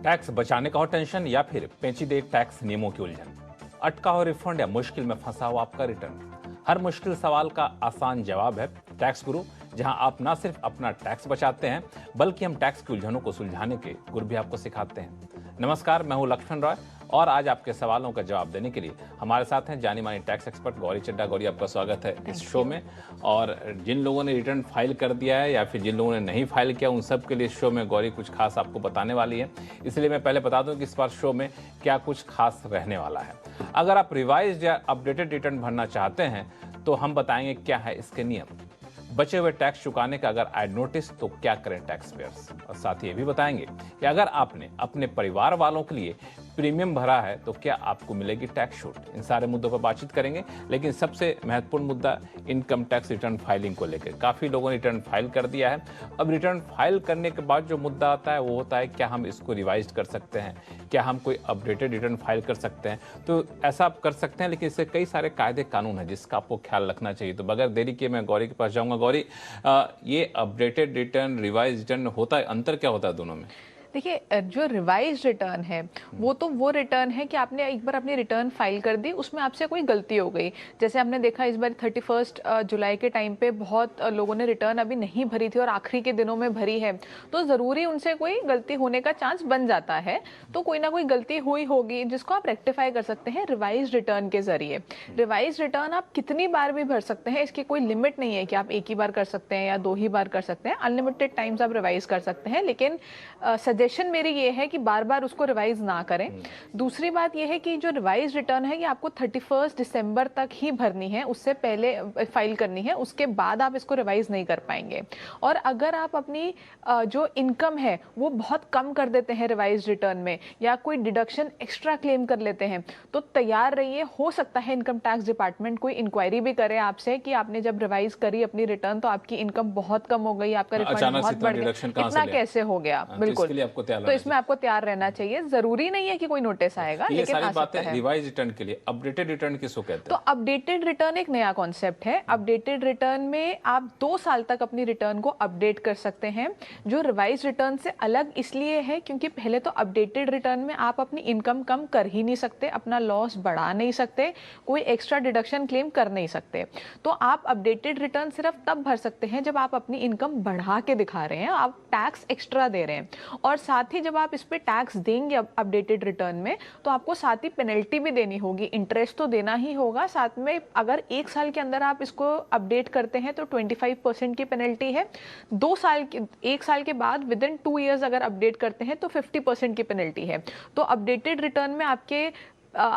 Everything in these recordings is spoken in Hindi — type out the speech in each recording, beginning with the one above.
टैक्स बचाने का हो टेंशन या फिर पेचीदे टैक्स नियमों की उलझन, अटका हो रिफंड या मुश्किल में फंसा हो आपका रिटर्न। हर मुश्किल सवाल का आसान जवाब है टैक्स गुरु, जहां आप न सिर्फ अपना टैक्स बचाते हैं बल्कि हम टैक्स की उलझनों को सुलझाने के गुर भी आपको सिखाते हैं। नमस्कार, मैं हूं लक्ष्मण रॉय और आज आपके सवालों का जवाब देने के लिए हमारे साथ हैं जानी मानी टैक्स एक्सपर्ट गौरी चड्ढा। गौरी, आपका स्वागत है इस शो में। और जिन लोगों ने रिटर्न फाइल कर दिया है या फिर जिन लोगों ने नहीं फाइल किया, उन सब के लिए इस शो में गौरी कुछ खास आपको बताने वाली है। इसलिए मैं पहले बता दूं कि इस बार शो में क्या कुछ खास रहने वाला है। अगर आप रिवाइज्ड या अपडेटेड रिटर्न भरना चाहते हैं तो हम बताएंगे क्या है इसके नियम, बचे हुए टैक्स चुकाने का अगर आई नोटिस तो क्या करें टैक्स पेयर्स, और साथ ही ये भी बताएंगे कि अगर आपने अपने परिवार वालों के लिए प्रीमियम भरा है तो क्या आपको मिलेगी टैक्स छूट। इन सारे मुद्दों पर बातचीत करेंगे, लेकिन सबसे महत्वपूर्ण मुद्दा इनकम टैक्स रिटर्न फाइलिंग को लेकर। काफ़ी लोगों ने रिटर्न फाइल कर दिया है। अब रिटर्न फाइल करने के बाद जो मुद्दा आता है वो होता है क्या हम इसको रिवाइज कर सकते हैं, क्या हम कोई अपडेटेड रिटर्न फाइल कर सकते हैं। तो ऐसा आप कर सकते हैं, लेकिन इससे कई सारे कायदे कानून हैं जिसका आपको ख्याल रखना चाहिए। तो बगैर देरी के मैं गौरी के पास जाऊँगा। गौरी, ये अपडेटेड रिटर्न रिवाइज रिटर्न होता है, अंतर क्या होता है दोनों में? देखिए, जो रिवाइज रिटर्न है वो रिटर्न है कि आपने एक बार अपनी रिटर्न फाइल कर दी, उसमें आपसे कोई गलती हो गई। जैसे आपने देखा इस बार 31 जुलाई के टाइम पे बहुत लोगों ने रिटर्न अभी नहीं भरी थी और आखिरी के दिनों में भरी है, तो ज़रूरी उनसे कोई गलती होने का चांस बन जाता है। तो कोई ना कोई गलती हुई होगी जिसको आप रेक्टिफाई कर सकते हैं रिवाइज रिटर्न के जरिए। रिवाइज रिटर्न आप कितनी बार भी भर सकते हैं, इसकी कोई लिमिट नहीं है कि आप एक ही बार कर सकते हैं या 2 ही बार कर सकते हैं। अनलिमिटेड टाइम्स आप रिवाइज कर सकते हैं, लेकिन सजेशन मेरी ये है कि बार बार उसको रिवाइज ना करें। दूसरी बात ये है कि जो रिवाइज रिटर्न है ये आपको 31 दिसंबर तक ही भरनी है, उससे पहले फाइल करनी है, उसके बाद आप इसको रिवाइज नहीं कर पाएंगे। और अगर आप अपनी जो इनकम है वो बहुत कम कर देते हैं रिवाइज रिटर्न में, या कोई डिडक्शन एक्स्ट्रा क्लेम कर लेते हैं, तो तैयार रहिए, हो सकता है इनकम टैक्स डिपार्टमेंट कोई इंक्वायरी भी करे आपसे कि आपने जब रिवाइज करी अपनी रिटर्न तो आपकी इनकम बहुत कम हो गई, आपका रिफंड बहुत बढ़ गया, इतना कैसे हो गया। बिल्कुल, तो इसमें आपको तैयार रहना चाहिए। जरूरी नहीं है कि कोई नोटिस आएगा, ये लेकिन सारी आ बातें सकता है। रिवाइज रिटर्न के लिए अपडेटेड रिटर्न किसको कहते हैं? तो अपडेटेड रिटर्न एक नया कॉन्सेप्ट है। अपडेटेड रिटर्न में आप 2 साल तक अपनी रिटर्न को अपडेट कर सकते हैं, जो रिवाइज रिटर्न से अलग इसलिए है क्योंकि पहले तो अपडेटेड रिटर्न में आप अपनी इनकम कम कर ही नहीं सकते, अपना लॉस बढ़ा नहीं सकते, कोई एक्स्ट्रा डिडक्शन क्लेम कर नहीं सकते। तो आप अपडेटेड रिटर्न सिर्फ तब भर सकते हैं जब आप अपनी इनकम बढ़ा के दिखा रहे हैं, आप टैक्स एक्स्ट्रा दे रहे हैं। और साथ ही जब आप इस पे टैक्स देंगे अपडेटेड रिटर्न में, तो आपको साथ ही पेनल्टी भी देनी होगी, इंटरेस्ट तो देना ही होगा साथ में। अगर 1 साल के अंदर आप इसको अपडेट करते हैं तो 25% की पेनल्टी है। 1 साल के बाद विद इन 2 ईयर्स अगर अपडेट करते हैं तो 50% की पेनल्टी है। तो अपडेटेड रिटर्न में आपके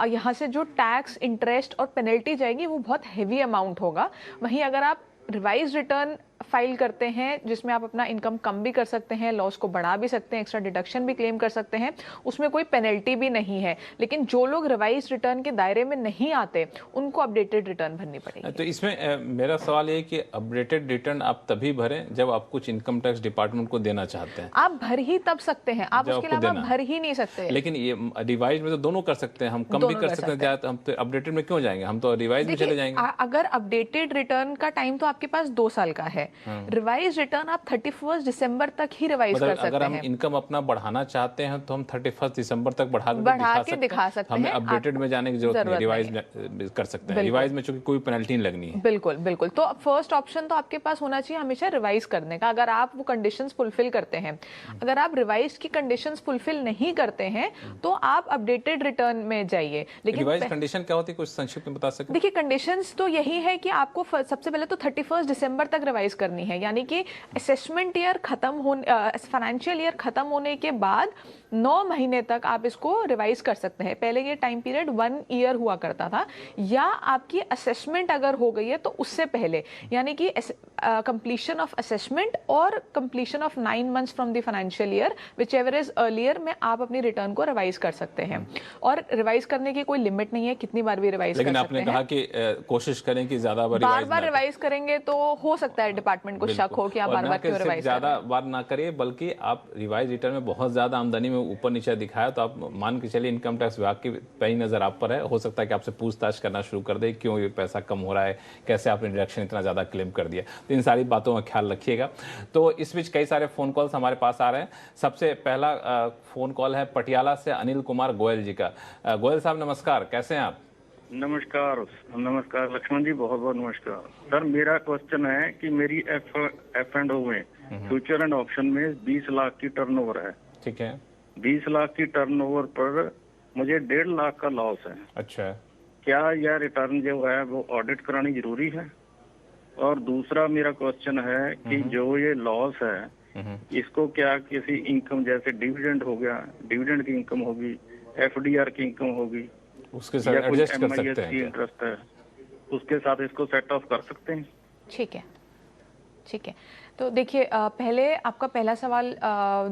यहाँ से जो टैक्स, इंटरेस्ट और पेनल्टी जाएगी वो बहुत हैवी अमाउंट होगा। वहीं अगर आप रिवाइज रिटर्न फाइल करते हैं जिसमें आप अपना इनकम कम भी कर सकते हैं, लॉस को बढ़ा भी सकते हैं, एक्स्ट्रा डिडक्शन भी क्लेम कर सकते हैं, उसमें कोई पेनल्टी भी नहीं है। लेकिन जो लोग रिवाइज रिटर्न के दायरे में नहीं आते उनको अपडेटेड रिटर्न भरनी पड़ेगी। तो इसमें मेरा सवाल ये है कि अपडेटेड रिटर्न आप तभी भरें जब आप कुछ इनकम टैक्स डिपार्टमेंट को देना चाहते हैं। आप भर ही तब सकते हैं, आप उसके अलावा भर ही नहीं सकते। लेकिन ये रिवाइज में तो दोनों कर सकते हैं, हम कम भी कर सकते हैं, हम तो अपडेटेड में क्यों जाएंगे, हम तो रिवाइज में चले जाएंगे। अगर अपडेटेड रिटर्न का टाइम तो आपके पास 2 साल का है, रिवाइज रिटर्न आप 31 दिसंबर तक ही रिवाइज कर सकते हैं। अगर हम इनकम अपना बढ़ाना चाहते हैं तो हम 31 दिसंबर तक बढ़ा के दिखा सकते हैं। हमें अपडेटेड में जाने की जरूरत नहीं, रिवाइज में कर सकते हैं। रिवाइज में चूंकि कोई पेनल्टी नहीं लगनी है। बिल्कुल बिल्कुल। तो फर्स्ट ऑप्शन तो आपके पास होना चाहिए हमेशा रिवाइज करने का, अगर आप वो कंडीशंस फुलफिल करते हैं। अगर आप रिवाइज की कंडीशंस फुलफिल नहीं करते हैं तो आप अपडेटेड रिटर्न में जाइए। लेकिन रिवाइज कंडीशन क्या होती है, कुछ संक्षिप्त में बता सकते हैं? देखिए, कंडीशंस तो यही है कि आपको सबसे पहले तो 31 दिसंबर तक रिवाइज करनी है, यानी कि असेसमेंट ईयर खत्म होने, फाइनेंशियल ईयर खत्म होने के बाद 9 महीने तक आप इसको रिवाइज कर सकते हैं। पहले ये टाइम पीरियड 1 ईयर हुआ करता था, या आपकी असेसमेंट अगर हो गई है तो उससे पहले, यानी कि कंप्लीशन ऑफ असेसमेंट और completion of 9 months from the financial year, which ever is earlier, में आप अपनी रिटर्न को रिवाइज कर सकते हैं। और रिवाइज करने की कोई लिमिट नहीं है, कितनी बार भी रिवाइज कर सकते हैं। लेकिन आपने कहा कि कोशिश करें कि ज्यादा बार रिवाइज करेंगे तो हो सकता है डिपार्टमेंट को शक हो कि आप बार-बार क्यों रिवाइज कर रहे हैं। ज्यादा बार ना करिए, बल्कि आप रिवाइज रिटर्न में बहुत ज्यादा आमदनी में ऊपर नीचे दिखाया तो आप मान के चलिए इनकम टैक्स विभाग की पैनी नजर आप पर है, हो सकता है कि आपसे पूछताछ करना शुरू कर दे, क्यों ये पैसा कम हो रहा है, कैसे आपने डिडक्शन इतना ज्यादा क्लेम कर दिया। तो इन सारी बातों का ख्याल रखिएगा। तो इस बीच कई सारे फ़ोन कॉल्स हमारे पास आ रहे हैं। सबसे पहला फ़ोन कॉल है पटियाला से अनिल कुमार गोयल जी का। गोयल साहब नमस्कार, कैसे हैं आप? नमस्कार। नमस्कार लक्ष्मण जी, बहुत बहुत नमस्कार। सर मेरा क्वेश्चन है कि मेरी एफ एंड ओ में फ्यूचर एंड ऑप्शन में 20 लाख की टर्नओवर है। ठीक है। 20 लाख की टर्नओवर पर मुझे 1.5 लाख का लॉस है। अच्छा। क्या यह रिटर्न जो है वो ऑडिट करानी जरूरी है? और दूसरा मेरा क्वेश्चन है कि जो ये लॉस है इसको क्या किसी इनकम जैसे डिविडेंड हो गया, डिविडेंड की इनकम होगी, एफडीआर की इनकम होगी, उसके साथ या कोई एडजस्ट कर सकते MIS हैं की क्या? इंटरेस्ट है, उसके साथ इसको सेट ऑफ कर सकते हैं? ठीक है, ठीक है। तो देखिए, पहले आपका पहला सवाल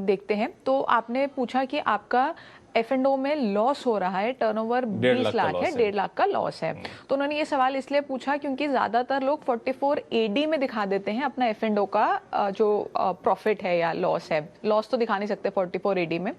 देखते हैं। तो आपने पूछा कि आपका F&O में लॉस हो रहा है, टर्नओवर 20 लाख है, 1.5 लाख का लॉस है। तो उन्होंने ये सवाल इसलिए पूछा क्योंकि ज़्यादातर लोग 44 AD में दिखा देते हैं अपना F&O का जो प्रॉफिट है या लॉस है। लॉस तो दिखा नहीं सकते 44 AD में।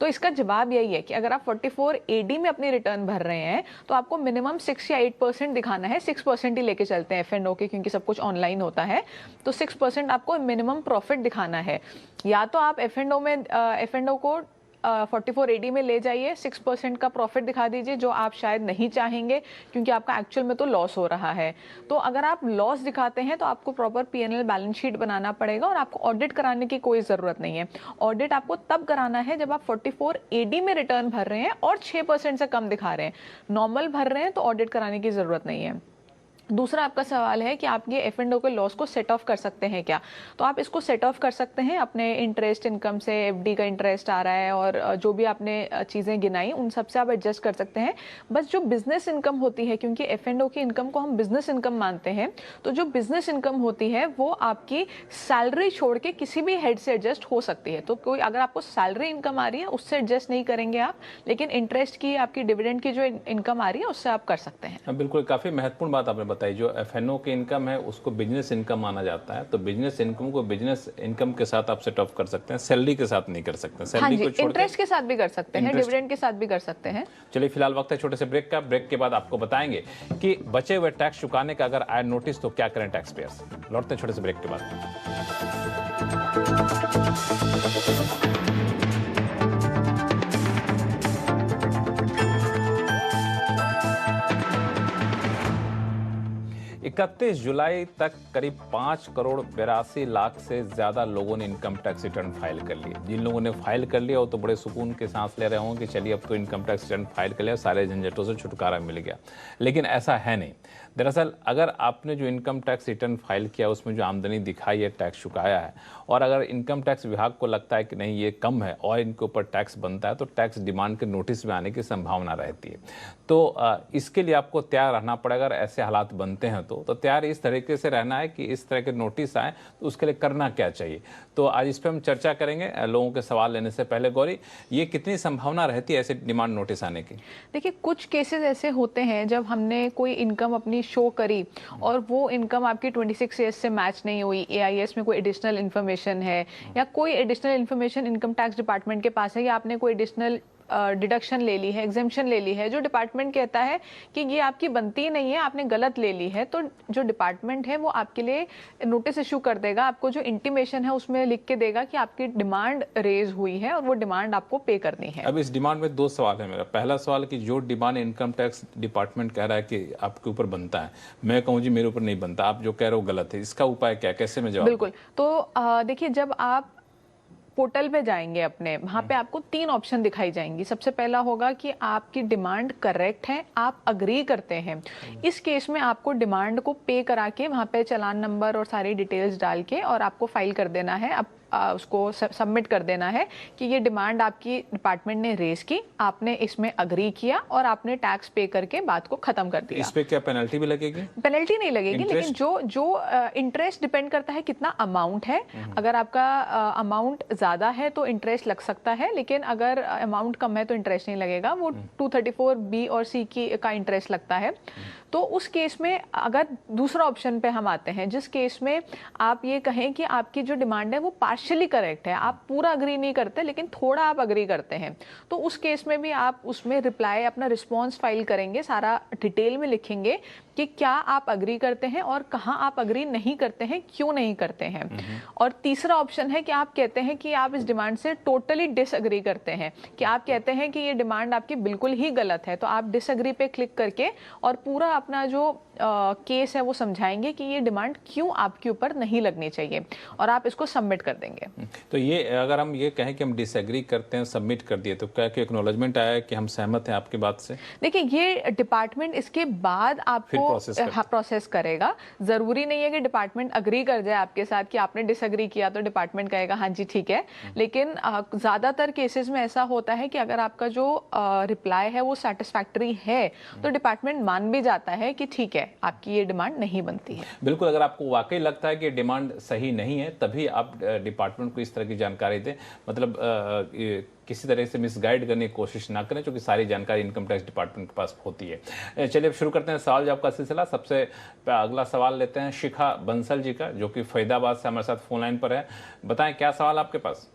तो इसका जवाब यही है कि अगर आप 44 AD में अपनी रिटर्न भर रहे हैं तो आपको मिनिमम 6 या 8% दिखाना है। 6% ही लेके चलते हैं F&O के, क्योंकि सब कुछ ऑनलाइन होता है। तो 6% आपको मिनिमम प्रॉफिट दिखाना है। या तो आप F&O को 44 AD में ले जाइए, 6% का प्रॉफिट दिखा दीजिए, जो आप शायद नहीं चाहेंगे क्योंकि आपका एक्चुअल में तो लॉस हो रहा है। तो अगर आप लॉस दिखाते हैं तो आपको प्रॉपर P&L बैलेंस शीट बनाना पड़ेगा और आपको ऑडिट कराने की कोई ज़रूरत नहीं है। ऑडिट आपको तब कराना है जब आप 44 AD में रिटर्न भर रहे हैं और 6% से कम दिखा रहे हैं। नॉर्मल भर रहे हैं तो ऑडिट कराने की ज़रूरत नहीं है। दूसरा आपका सवाल है कि आप ये F&O के लॉस को सेट ऑफ कर सकते हैं क्या? तो आप इसको सेट ऑफ कर सकते हैं अपने इंटरेस्ट इनकम से। FD का इंटरेस्ट आ रहा है और जो भी आपने चीज़ें गिनाई उन सब से आप एडजस्ट कर सकते हैं। बस जो बिजनेस इनकम होती है, क्योंकि F&O की इनकम को हम बिजनेस इनकम मानते हैं, तो जो बिजनेस इनकम होती है वो आपकी सैलरी छोड़ के किसी भी हेड से एडजस्ट हो सकती है। तो कोई अगर आपको सैलरी इनकम आ रही है उससे एडजस्ट नहीं करेंगे आप, लेकिन इंटरेस्ट की, आपकी डिविडेंड की जो इनकम आ रही है उससे आप कर सकते हैं। बिल्कुल, काफ़ी महत्वपूर्ण बात आपने बताई। जो F&O की इनकम है उसको बिजनेस इनकम माना जाता है, तो बिजनेस इनकम को बिजनेस इनकम के साथ आप सेट ऑफ कर सकते हैं, सैलरी के साथ नहीं कर सकते। हाँ सैलरी जी, को छोड़ इंटरेस्ट के साथ भी कर सकते हैं, डिविडेंड के साथ भी कर सकते हैं। चलिए फिलहाल वक्त है छोटे से ब्रेक का। ब्रेक के बाद आपको बताएंगे कि बचे हुए टैक्स चुकाने का अगर आए नोटिस तो क्या करें टैक्स पेयर्स। लौटते हैं छोटे से ब्रेक के बाद। इकतीस जुलाई तक करीब 5 करोड़ 82 लाख से ज्यादा लोगों ने इनकम टैक्स रिटर्न फाइल कर लिए। जिन लोगों ने फाइल कर लिया वो तो बड़े सुकून के सांस ले रहे होंगे कि चलिए अब तो इनकम टैक्स रिटर्न फाइल कर लिया, सारे झंझटों से छुटकारा मिल गया। लेकिन ऐसा है नहीं। दरअसल अगर आपने जो इनकम टैक्स रिटर्न फाइल किया उसमें जो आमदनी दिखाई है, टैक्स चुकाया है, और अगर इनकम टैक्स विभाग को लगता है कि नहीं ये कम है और इनके ऊपर टैक्स बनता है, तो टैक्स डिमांड के नोटिस में आने की संभावना रहती है। तो इसके लिए आपको तैयार रहना पड़ेगा। अगर ऐसे हालात बनते हैं तो तैयार इस तरीके से रहना है कि इस तरह के नोटिस आए तो उसके लिए करना क्या चाहिए। तो आज इस पर हम चर्चा करेंगे। लोगों के सवाल लेने से पहले गौरी, ये कितनी संभावना रहती है ऐसे डिमांड नोटिस आने की? देखिए, कुछ केसेस ऐसे होते हैं जब हमने कोई इनकम अपनी शो करी और वो इनकम आपकी 26 ईयर्स से मैच नहीं हुई, AIS में कोई एडिशनल इन्फॉर्मेशन है या कोई additional information income tax department के पास है, या आपने कोई एडिशनल डिडक्शन ले ली है, एग्जेम्पशन ले ली है, जो डिपार्टमेंट कहता है कि ये आपकी बनती नहीं है, आपने गलत ले ली है, तो जो डिपार्टमेंट है वो आपके लिए नोटिस इशू कर देगा। आपको जो इंटीमेशन है उसमें लिख के देगा कि आपकी डिमांड रेज हुई है और वो डिमांड आपको पे करनी है। अब इस डिमांड में 2 सवाल है मेरा। पहला सवाल कि जो डिमांड इनकम टैक्स डिपार्टमेंट कह रहा है कि आपके ऊपर बनता है, मैं कहूँ जी मेरे ऊपर नहीं बनता, आप जो कह रहे हो गलत है, इसका उपाय क्या, कैसे मैं जवाब? बिल्कुल। तो देखिए, जब आप पोर्टल पे जाएंगे अपने, वहां पे आपको 3 ऑप्शन दिखाई जाएंगी। सबसे पहला होगा कि आपकी डिमांड करेक्ट है, आप अग्री करते हैं। इस केस में आपको डिमांड को पे करा के वहां पे चालान नंबर और सारी डिटेल्स डाल के और आपको फाइल कर देना है। अब उसको सबमिट कर देना है कि ये डिमांड आपकी डिपार्टमेंट ने रेज की, आपने इसमें अग्री किया और आपने टैक्स पे करके बात को खत्म कर दिया। इस पे क्या पेनल्टी भी लगेगी? पेनल्टी नहीं लगेगी, लेकिन जो इंटरेस्ट डिपेंड करता है कितना अमाउंट है। अगर आपका अमाउंट ज्यादा है तो इंटरेस्ट लग सकता है, लेकिन अगर अमाउंट कम है तो इंटरेस्ट नहीं लगेगा। वो 234B और C का इंटरेस्ट लगता है। तो उस केस में अगर दूसरा ऑप्शन पे हम आते हैं, जिस केस में आप ये कहें कि आपकी जो डिमांड है वो पार्शियली करेक्ट है, आप पूरा अग्री नहीं करते लेकिन थोड़ा आप अग्री करते हैं, तो उस केस में भी आप उसमें रिप्लाई, अपना रिस्पॉन्स फाइल करेंगे, सारा डिटेल में लिखेंगे कि क्या आप अग्री करते हैं और कहाँ आप अग्री नहीं करते हैं, क्यों नहीं करते हैं। और तीसरा ऑप्शन है कि आप कहते हैं कि आप इस डिमांड से टोटली डिसअग्री करते हैं, कि आप कहते हैं कि ये डिमांड आपकी बिल्कुल ही गलत है, तो आप डिसअग्री पे क्लिक करके और पूरा अपना जो केस है वो समझाएंगे कि ये डिमांड क्यों आपके ऊपर नहीं लगनी चाहिए, और आप इसको सबमिट कर देंगे। तो ये अगर हम ये कहें कि हम डिसएग्री करते हैं, सबमिट कर दिए, तो क्या कि एक्नॉलेजमेंट आया कि हम सहमत हैं आपकी बात से? देखिए, ये डिपार्टमेंट इसके बाद आपको प्रोसेस करेगा। जरूरी नहीं है कि डिपार्टमेंट अग्री कर जाए आपके साथ कि आपने डिसएग्री किया तो डिपार्टमेंट कहेगा हाँ जी ठीक है, लेकिन ज्यादातर केसेस में ऐसा होता है कि अगर आपका जो रिप्लाई है वो सेटिस्फैक्टरी है तो डिपार्टमेंट मान भी जाता है कि ठीक है, आपकी ये डिमांड नहीं बनती है। बिल्कुल, अगर आपको वाकई लगता है कि डिमांड सही नहीं है तभी आप डिपार्टमेंट को इस तरह की जानकारी दें, मतलब किसी तरह से मिसगाइड करने की कोशिश ना करें, क्योंकि सारी जानकारी इनकम टैक्स डिपार्टमेंट के पास होती है। चलिए अब शुरू करते हैं सवाल जवाब का सिलसिला। सबसे अगला सवाल लेते हैं शिखा बंसल जी का, जो कि फरीदाबाद से हमारे साथ फोन लाइन पर है। बताएं क्या सवाल आपके पास?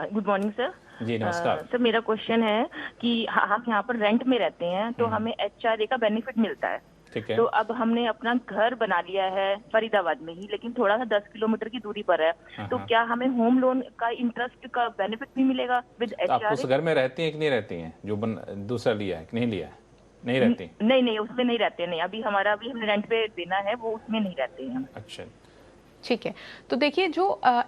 Good morning sir. जी नमस्कार। सर मेरा क्वेश्चन है कि हम यहाँ पर रेंट में रहते हैं तो हमें HRA का बेनिफिट मिलता है। ठीक है। तो अब हमने अपना घर बना लिया है फरीदाबाद में ही, लेकिन थोड़ा सा 10 किलोमीटर की दूरी पर है, तो क्या हमें होम लोन का इंटरेस्ट का बेनिफिट भी मिलेगा विद तो आप HRA? उस घर में रहती हैं कि नहीं रहती हैं जो दूसरा लिया है कि नहीं लिया है? नहीं रहती? नहीं, उसमें नहीं रहते। नहीं, अभी हमने रेंट पे देना है, वो उसमें नहीं रहते हैं हम। अच्छा ठीक है, तो देखिए जो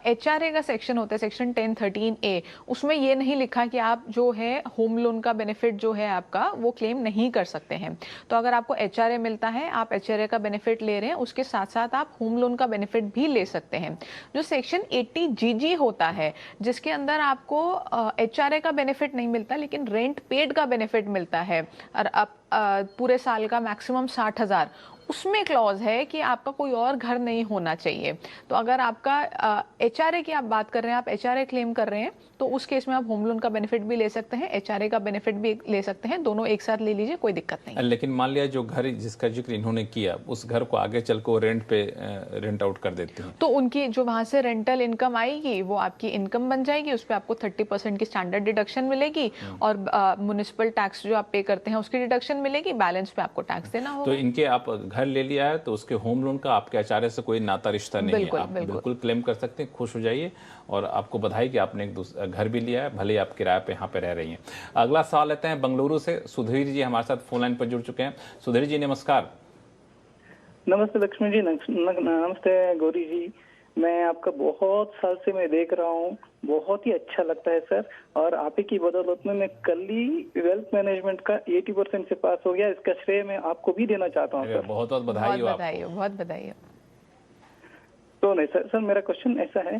HRA का सेक्शन होता है, सेक्शन 1013A, उसमें ये नहीं लिखा कि आप जो है होम लोन का बेनिफिट जो है आपका वो क्लेम नहीं कर सकते हैं। तो अगर आपको HRA मिलता है, आप HRA का बेनिफिट ले रहे हैं, उसके साथ साथ आप होम लोन का बेनिफिट भी ले सकते हैं। जो सेक्शन 80GG होता है, जिसके अंदर आपको HRA का बेनिफिट नहीं मिलता लेकिन रेंट पेड का बेनिफिट मिलता है, और अब पूरे साल का मैक्सिमम 60,000, उसमें क्लॉज है कि आपका कोई और घर नहीं होना चाहिए। तो अगर आपका HRA की आप बात कर रहे हैं, आप HRA क्लेम कर रहे हैं, तो उस केस में आप होम लोन का बेनिफिट भी ले सकते हैं, HRA का बेनिफिट भी ले सकते हैं, दोनों एक साथ ले लीजिए, कोई दिक्कत नहीं। लेकिन मान लिया जो घर जिसका जिक्र इन्होंने किया, उस घर को आगे चल को रेंट पे रेंट आउट कर देते हैं, तो उनकी जो वहां से रेंटल इनकम आएगी वो आपकी इनकम बन जाएगी, उस पर आपको 30% की स्टैंडर्ड डिडक्शन मिलेगी, और म्युनिसिपल टैक्स जो आप पे करते हैं उसकी डिडक्शन मिलेगी, बैलेंस पे आपको टैक्स देना होगा। तो इनके आप घर ले लिया है तो उसके होम लोन का आपके HRA से कोई नाता रिश्ता नहीं है, आप बिल्कुल क्लेम कर सकते हैं, खुश हो जाइए। और आपको बधाई कि आपने एक घर भी लिया है, भले आप किराए पे यहाँ पे रह रही हैं। अगला सवाल लेते हैं बेंगलुरु से। सुधीर जी हमारे साथ फोन लाइन पर जुड़ चुके हैं। सुधीर जी नमस्कार। नमस्ते लक्ष्मी जी, नमस्ते गौरी जी। मैं आपका बहुत साल से मैं देख रहा हूँ, बहुत ही अच्छा लगता है सर। और आप ही की बदौलत में मैं कल ही वेल्थ मैनेजमेंट का 80% से पास हो गया, इसका श्रेय मैं आपको भी देना चाहता हूँ सर। बहुत बहुत बधाई हो, बहुत बधाई हो। तो नहीं सर, मेरा क्वेश्चन ऐसा है,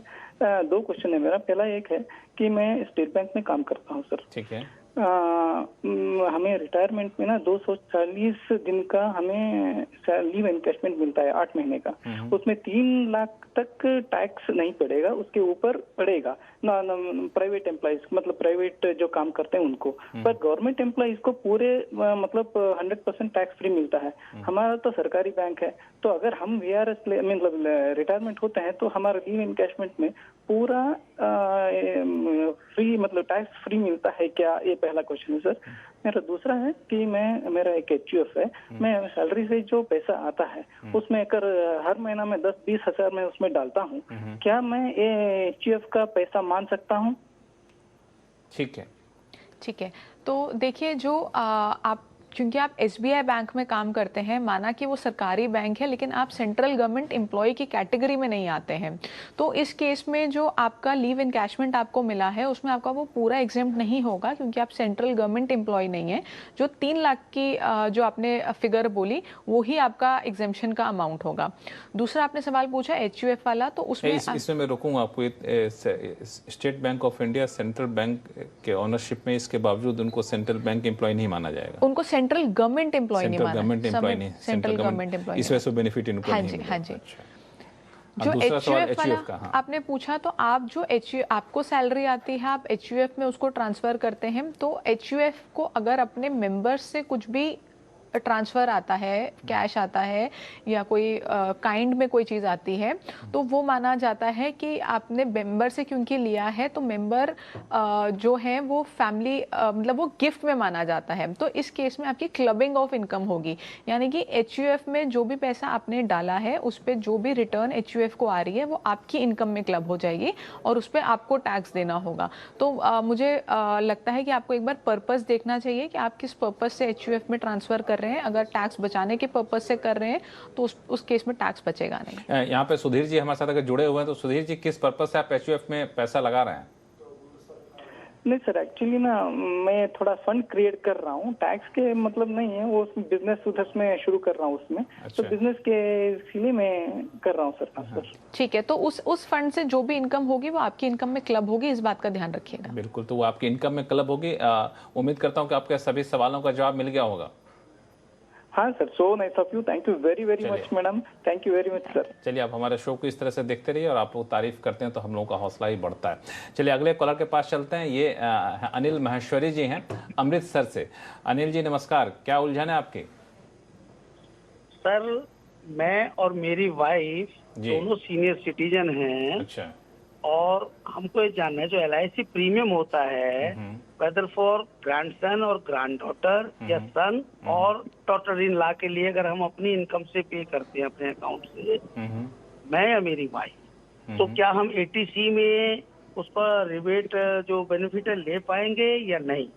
2 क्वेश्चन है मेरा। पहला एक है कि मैं स्टेट बैंक में काम करता हूँ सर। ठीक है। हमें रिटायरमेंट में ना 240 दिन का हमें लीव एनकैशमेंट मिलता है 8 महीने का। उसमें 3 लाख तक टैक्स नहीं पड़ेगा, उसके ऊपर पड़ेगा ना प्राइवेट एम्प्लॉइज, मतलब प्राइवेट जो काम करते हैं उनको। पर गवर्नमेंट एम्प्लॉइज को पूरे मतलब 100% टैक्स फ्री मिलता है। हमारा तो सरकारी बैंक है, तो अगर हम VRS मतलब रिटायरमेंट होते हैं तो हमारा लीव एनकैशमेंट में पूरा फ्री मतलब टैक्स फ्री मिलता है क्या? ये पहला क्वेश्चन है सर। मेरा दूसरा है कि मेरा एक HUF है, मैं सैलरी से जो पैसा आता है उसमें अगर हर महीना में 10-20 हजार में उसमें डालता हूँ, क्या मैं ये HUF का पैसा मान सकता हूँ? ठीक है, तो देखिए जो आप, क्योंकि आप SBI बैंक में काम करते हैं, माना कि वो सरकारी बैंक है लेकिन आप सेंट्रल गवर्नमेंट एम्प्लॉय की कैटेगरी में नहीं आते हैं, तो इस केस में जो आपका लीव एनकैशमेंट आपको मिला है उसमें आपका वो पूरा एग्जेम्प्ट नहीं होगा, क्योंकि आप सेंट्रल गवर्नमेंट एम्प्लॉय नहीं है। जो 3 लाख की जो आपने फिगर बोली वो ही आपका एग्जेम्पशन का अमाउंट होगा। दूसरा आपने सवाल पूछा HUF वाला, तो उसमें इसमें मैं रोकूंगा आपको। State bank of India central bank के ऑनरशिप में, इसके बावजूद उनको सेंट्रल बैंक एम्प्लॉय नहीं माना जाएगा, उनको सेंट्रल गवर्नमेंट एम्प्लॉय नहीं माना, सेंट्रल गवर्नमेंट एम्प्लॉय, इस वजह से बेनिफिट इनको नहीं मिलेगा। हाँ जी। जो HUF वाला आपने पूछा, तो आप जो आपको सैलरी आती है आप HUF में उसको ट्रांसफर करते हैं, तो HUF को अगर अपने मेंबर्स से कुछ भी ट्रांसफ़र आता है, कैश आता है या कोई काइंड में कोई चीज़ आती है, तो वो माना जाता है कि आपने मेंबर से क्योंकि लिया है, तो मेंबर जो है वो फैमिली मतलब वो गिफ्ट में माना जाता है। तो इस केस में आपकी क्लबिंग ऑफ इनकम होगी, यानी कि एचयूएफ में जो भी पैसा आपने डाला है उस पर जो भी रिटर्न एचयूएफ को आ रही है वो आपकी इनकम में क्लब हो जाएगी और उस पर आपको टैक्स देना होगा। तो मुझे लगता है कि आपको एक बार पर्पस देखना चाहिए कि आप किस पर्पस से एचयूएफ में ट्रांसफ़र कर रहे हैं। अगर टैक्स बचाने के पर्पस से कर रहे हैं तो उस केस में टैक्स बचेगा नहीं। यहाँ पे सुधीर जी हमारे साथ अगर जुड़े हुए हैं, तो सुधीर जी किस पर्पस से आप एचयूएफ में पैसा लगा रहे हैं? नहीं सर, एक्चुअली ना मैं थोड़ा फंड क्रिएट कर रहा हूँ, टैक्स के मतलब नहीं है वो, बिजनेस उधर में शुरू कर रहा हूँ उसमें। तो बिजनेस के इसीलिए मैं कर रहा हूँ सर ट्रांसफर। ठीक है, तो उस फंड से जो भी इनकम होगी वो आपकी इनकम में क्लब होगी, इस बात का ध्यान रखिएगा। बिल्कुल, तो वो आपकी इनकम में क्लब होगी। उम्मीद करता हूँ कि आपके सभी सवालों का जवाब मिल गया होगा। हाँ sir, so nice of you, thank you very very much madam, thank you very much sir. चलिए, आप हमारे शो को इस तरह से देखते रहिए और आप लोग तारीफ करते हैं तो हम लोगों का हौसला ही बढ़ता है। चलिए अगले कॉलर के पास चलते हैं। ये अनिल महेश्वरी जी हैं अमृतसर से। अनिल जी नमस्कार, क्या उलझन है आपकी? सर मैं और मेरी वाइफ दोनों सीनियर सिटीजन हैं। अच्छा। और हमको ये जानना है, जो LIC प्रीमियम होता है वेदर फॉर ग्रैंडसन और ग्रैंड डॉटर या सन और डॉटर इन लॉ के लिए, अगर हम अपनी इनकम से पे करते हैं अपने अकाउंट से, मैं या मेरी वाइफ, तो क्या हम ATC में उस पर रिबेट जो बेनिफिट है ले पाएंगे या नहीं?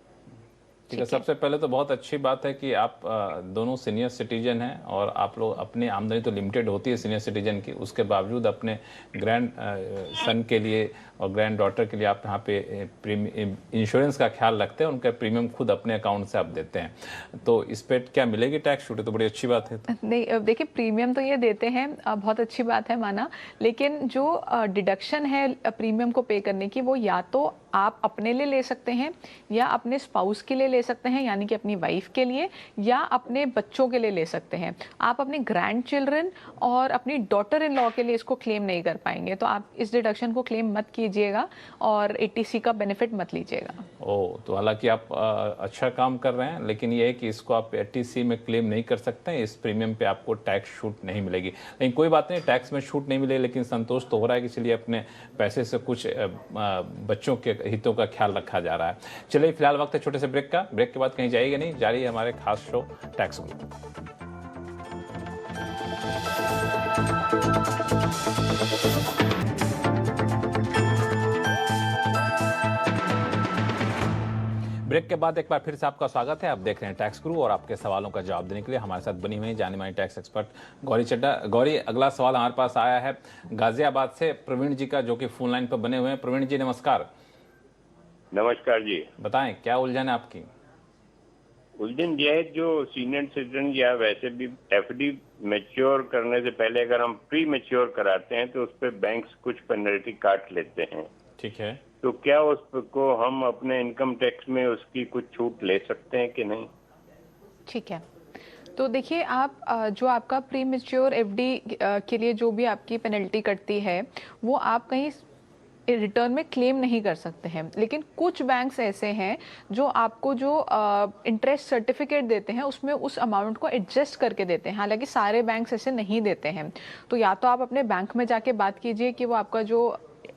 ठीक है, सबसे पहले तो बहुत अच्छी बात है कि आप दोनों सीनियर सिटीजन हैं और आप लोग, अपनी आमदनी तो लिमिटेड होती है सीनियर सिटीजन की, उसके बावजूद अपने ग्रैंड सन के लिए और ग्रैंड डॉटर के लिए आप यहाँ पे इंश्योरेंस का ख्याल रखते हैं, उनका प्रीमियम खुद अपने अकाउंट से आप देते हैं। तो इस पे क्या मिलेगी टैक्स छूट? तो बड़ी अच्छी बात है। नहीं, देखिए प्रीमियम तो ये देते हैं, बहुत अच्छी बात है माना, लेकिन जो डिडक्शन है प्रीमियम को पे करने की, वो या तो आप अपने लिए ले सकते हैं या अपने स्पाउस के लिए ले सकते हैं, यानी कि अपनी वाइफ के लिए, या अपने बच्चों के लिए ले सकते हैं। आप अपने ग्रैंड चिल्ड्रन और अपनी डॉटर इन लॉ के लिए इसको क्लेम नहीं कर पाएंगे, तो आप इस डिडक्शन को क्लेम मत कीजिएगा और ATC का बेनिफिट मत लीजिएगा। ओह, तो हालांकि आप अच्छा काम कर रहे हैं, लेकिन ये है कि इसको आप ATC में क्लेम नहीं कर सकते हैं, इस प्रीमियम पे आपको टैक्स छूट नहीं मिलेगी। लेकिन कोई बात नहीं, टैक्स में छूट नहीं मिलेगी, लेकिन संतोष तो हो रहा है कि चलिए अपने पैसे से कुछ बच्चों के हितों का ख्याल रखा जा रहा है। चलिए फिलहाल वक्त है छोटे से ब्रेक का। ब्रेक के बाद कहीं जाइएगा नहीं, जारी है हमारे खास शो टैक्स गुरु। ब्रेक के बाद एक बार फिर से आपका स्वागत है। आप देख रहे हैं टैक्स गुरु और आपके सवालों का जवाब देने के लिए हमारे साथ बनी हुई जानी मानी टैक्स एक्सपर्ट गौरी चड्ढा। गौरी, अगला सवाल हमारे पास आया है गाजियाबाद से प्रवीण जी का, जो कि फोन लाइन पर बने हुए हैं। प्रवीण जी नमस्कार। नमस्कार जी, बताएं क्या उलझन है आपकी? उलझन यह है, जो सीनियर सिटीजन या वैसे भी FD मैच्योर करने से पहले अगर हम प्री मैच्योर कराते हैं तो उस पर बैंक्स कुछ पेनल्टी काट लेते हैं। ठीक है, तो क्या उसको हम अपने इनकम टैक्स में उसकी कुछ छूट ले सकते हैं कि नहीं? ठीक है, तो देखिए आप जो आपका प्री मैच्योर FD के लिए जो भी आपकी पेनल्टी कटती है वो आप कहीं रिटर्न में क्लेम नहीं कर सकते हैं, लेकिन कुछ बैंक्स ऐसे हैं जो आपको जो इंटरेस्ट सर्टिफिकेट देते हैं उसमें उस अमाउंट को एडजस्ट करके देते हैं। हालांकि सारे बैंक्स ऐसे नहीं देते हैं, तो या तो आप अपने बैंक में जाके बात कीजिए कि वो आपका जो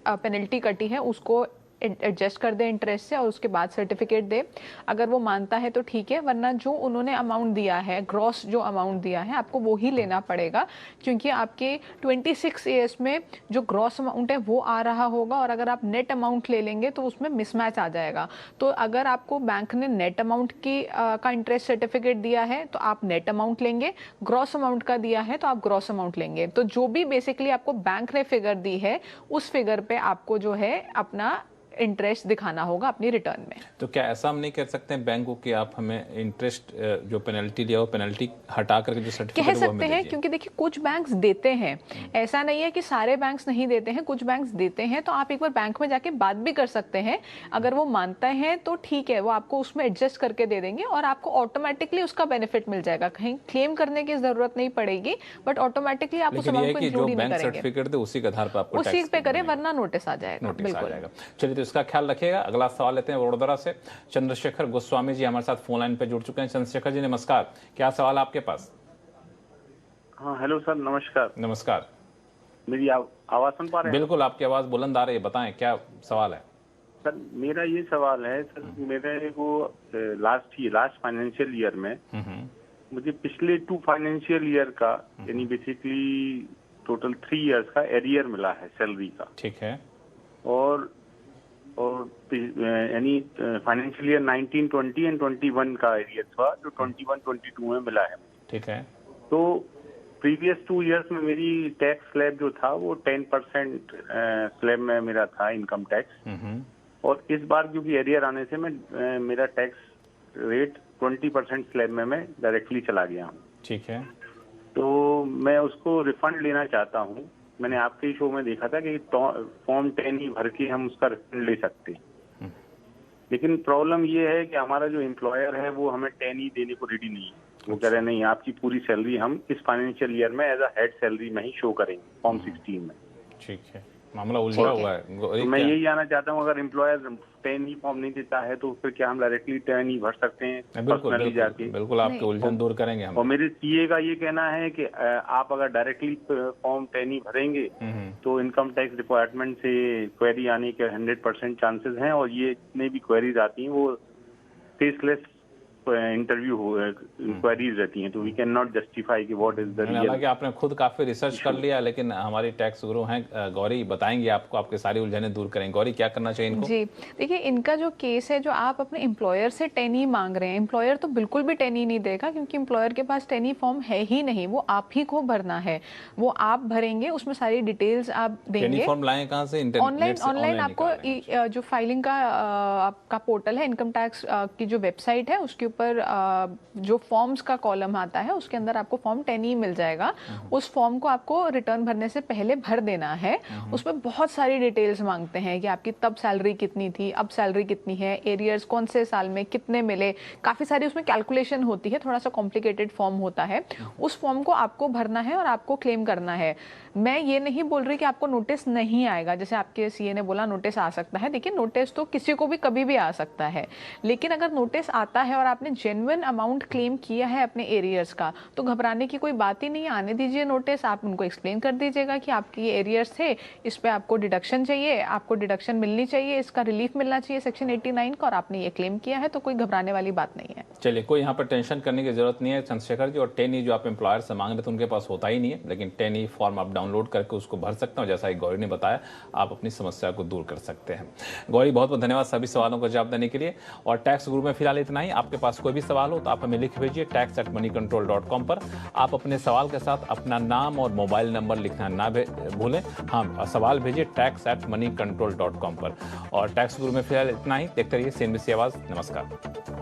पेनल्टी कटी है उसको एडजस्ट कर दे इंटरेस्ट से और उसके बाद सर्टिफिकेट दे। अगर वो मानता है तो ठीक है, वरना जो उन्होंने अमाउंट दिया है, ग्रॉस जो अमाउंट दिया है, आपको वो ही लेना पड़ेगा, क्योंकि आपके 26 ईयर्स में जो ग्रॉस अमाउंट है वो आ रहा होगा और अगर आप नेट अमाउंट ले लेंगे तो उसमें मिसमैच आ जाएगा। तो अगर आपको बैंक ने नेट अमाउंट की का इंटरेस्ट सर्टिफिकेट दिया है तो आप नेट अमाउंट लेंगे, ग्रॉस अमाउंट का दिया है तो आप ग्रॉस अमाउंट लेंगे। तो जो भी बेसिकली आपको बैंक ने फिगर दी है उस फिगर पे आपको जो है अपना इंटरेस्ट दिखाना होगा अपनी रिटर्न में। तो क्या ऐसा हम नहीं कर सकते हैं बैंक को कि आप हमें इंटरेस्ट जो पेनल्टी लिया हो पेनल्टी हटा करके जो सर्टिफिकेट कह सकते हैं, क्योंकि देखिए कुछ बैंक्स देते हैं, ऐसा नहीं है कि सारे बैंक्स नहीं देते हैं, कुछ बैंक्स देते हैं। तो आप एक बार बैंक में जाके बात भी कर सकते हैं, अगर वो मानते हैं तो ठीक है, वो आपको उसमें एडजस्ट करके दे देंगे और आपको ऑटोमेटिकली उसका बेनिफिट मिल जाएगा, कहीं क्लेम करने की जरूरत नहीं पड़ेगी, बट ऑटोमेटिकली आप उस अमाउंट को इंक्लूड ही नहीं करेंगे। सर्टिफिकेट दे उसी के आधार पर आपको उसी पे करें, वरना नोटिस आ जाएगा। नोटिस आ जाएगा। चलिए तो इसका ख्याल रखिएगा। अगला सवाल लेते हैं वडोदरा से। चंद्रशेखर गोस्वामी जी हमारे साथ फोन लाइन पे जुड़ चुके हैं। चंद्रशेखर जी नमस्कार, क्या सवाल है आपके पास? हाँ हेलो सर, नमस्कार। नमस्कार। मेरी आवाज सुन पा रहे हैं? बिल्कुल, आपकी आवाज बुलंद आ रही है, बताएं क्या सवाल है। सर मेरा ये सवाल है सर, मेरे को लास्ट फाइनेंशियल ईयर में मुझे पिछले 2 फाइनेंशियल ईयर का यानी बेसिकली टोटल 3 इयर्स का एरियर मिला है सैलरी का। ठीक है। और यानी फाइनेंशियल ईयर 19-20 एंड 21 का एरियर था जो 21-22 में मिला है। ठीक है। तो प्रीवियस 2 इयर्स में मेरी टैक्स स्लैब जो था वो 10% स्लैब में मेरा था इनकम टैक्स, और इस बार क्योंकि एरियर आने से मेरा टैक्स रेट 20% स्लैब में मैं डायरेक्टली चला गया हूँ। ठीक है। तो मैं उसको रिफंड लेना चाहता हूँ। मैंने आपके ही शो में देखा था कि फॉर्म 10 ही भर के हम उसका रिफंड ले सकते हैं, लेकिन प्रॉब्लम ये है कि हमारा जो एम्प्लॉयर है वो हमें 10 ही देने को रेडी नहीं है। वो कह रहे नहीं, आपकी पूरी सैलरी हम इस फाइनेंशियल ईयर में एज अ हेड सैलरी में ही शो करेंगे फॉर्म 16 में। ठीक है, मामला उलझा हुआ है। तो मैं यही जानना चाहता हूँ, अगर एम्प्लॉयर 10 ही फॉर्म नहीं देता है तो फिर क्या हम डायरेक्टली 10 ही भर सकते हैं पर्सनली जाके? बिल्कुल आपके उलझन दूर करेंगे हम। और मेरे सीए का ये कहना है कि आप अगर डायरेक्टली फॉर्म 10 ही भरेंगे तो इनकम टैक्स डिपार्टमेंट से क्वेरी आने के 100% चांसेस हैं, और ये जितने भी क्वेरीज आती हैं वो फेसलेस इंटरव्यू क्वेरीज रहती हैं, तो वी कैन नॉट जस्टिफाई कि व्हाट इज द रियल। हालांकि आपने खुद काफी रिसर्च कर लिया, लेकिन हमारी टैक्स गुरु हैं गौरी, बताएंगे आपको, आपके सारी उलझने दूर करेंगे। गौरी, क्या करना चाहिए इनको? जी देखिए, इनका जो केस है, जो आप अपने एम्प्लॉयर से 10 ही मांग रहे हैं, एम्प्लॉयर तो बिल्कुल भी 10 ही नहीं देगा, क्योंकि एम्प्लॉयर के पास 10 ही फॉर्म है ही नहीं, वो आप ही को भरना है। वो आप भरेंगे, उसमें सारी डिटेल्स आप देंगे। फॉर्म लाएं कहाँ से? ऑनलाइन आपको जो फाइलिंग का आपका पोर्टल है, इनकम टैक्स की जो वेबसाइट है, उसके ऊपर जो फॉर्म्स का कॉलम आता है उसके अंदर आपको फॉर्म 10 ही मिल जाएगा। उस फॉर्म को आपको रिटर्न भरने से पहले भर देना है। उसमें बहुत सारी डिटेल्स मांगते हैं कि आपकी तब सैलरी कितनी थी, अब सैलरी कितनी है, एरियर्स कौन से साल में कितने मिले, काफ़ी सारी उसमें कैलकुलेशन होती है। थोड़ा सा कॉम्प्लिकेटेड फॉर्म होता है। उस फॉर्म को आपको भरना है और आपको क्लेम करना है। मैं ये नहीं बोल रही कि आपको नोटिस नहीं आएगा, जैसे आपके सीए ने बोला नोटिस आ सकता है। देखिए, नोटिस तो किसी को भी कभी भी आ सकता है, लेकिन अगर नोटिस आता है और आपने जेन्युइन अमाउंट क्लेम किया है अपने एरियर्स का, तो घबराने की कोई बात ही नहीं है। आने दीजिए नोटिस, आप उनको एक्सप्लेन कर दीजिएगा कि आपकी ये एरियर्स थे, इस पे आपको डिडक्शन चाहिए, आपको डिडक्शन मिलनी चाहिए, इसका रिलीफ मिलना चाहिए सेक्शन 89 का, और आपने ये क्लेम किया है, तो कोई घबराने वाली बात नहीं है। चलिए, कोई यहाँ पर टेंशन करने की जरूरत नहीं है चंद्रशेखर जी। और 10 ही जो आप एम्प्लॉयर से मांग रहे थे उनके पास होता ही नहीं है, लेकिन 10 ही फॉर्म आप डाउनलोड करके उसको भर सकते हैं। जैसा कि गौरी ने बताया, आप अपनी समस्या को दूर कर सकते हैं। गौरी, बहुत बहुत धन्यवाद सभी सवालों का जवाब देने के लिए। और टैक्स गुरु में फिलहाल इतना ही। आपके पास कोई भी सवाल हो तो आप हमें लिख भेजिए tax@moneycontrol.com पर। आप अपने सवाल के साथ अपना नाम और मोबाइल नंबर लिखना ना भूलें। हाँ, सवाल भेजिए tax@moneycontrol.com पर। और टैक्स गुरु में फिलहाल इतना ही। देखते रहिए CNBC आवाज। नमस्कार।